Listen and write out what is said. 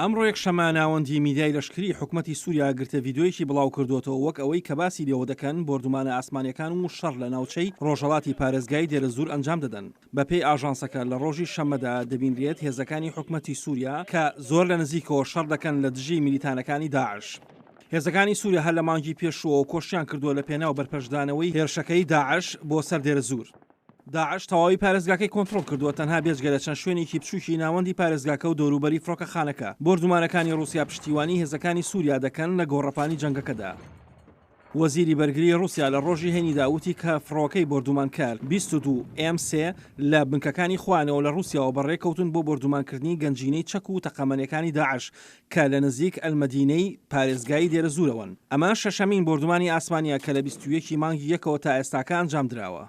ئەمڕۆ یەکشەممە ناوەندی میدیای لەشکری حکوومەتی سووریا گرتە ڤیددیۆیەکی بڵاو کردوێتەوە وەک ئەوەی کە باسی لێوە دەکەن بۆردومانە ئاسمانیەکان و شەڕ لە ناوچەی ڕۆژهەڵاتی پارێزگای دێرەزور ئەنجام دەدەن. بەپێی ئاژانسەکە لە ڕۆژی شەممەدا دەبینرێت هێزەکانی حکوومەتی سووریا کە زۆر لە نزیکەوە شەڕ دەکەن لە دژی میلیتانەکانی داعش. هێزەکانی سووریا هەر لە مانگی پێشووە کۆشیان کردووە لە پێناو بەرپەرشدانەوەی هێرشەکەی داعش بۆ سەر دێرەزور. داعش تەواوی پارێزگاکەی کۆنتڕۆل کردووە تەنها بێجگە لە چەند شوێنێکی بچووکی ناوەندی پارێزگاکە و دەوروبەری فڕۆکەخانەکە. بۆردومانەکانی رووسیا پشتیوانی هێزەکانی سووریا دەکەن لە گۆڕەپانی جەنگەکەدا. وەزیری بەرگری رووسیا لە ڕۆژی هێنیدا وتی کە فڕۆکەی بۆردومانکار 22 M3 لە بنکەکانی خوانەوە لە رووسیاوە بەڕێکەوتن بۆ بۆردومانکردنی گەنجینەی چەک و تەقەمەنیەکانی داعش کە لە نزیک ئەلمەدینەی پارێزگای دێرەزورەوەن. ئەمە شەشەمین بۆردومانی ئاسمانیە کە لە 21 مانگی یەکەوە تا ئێستاکە ئەنجام دراوە.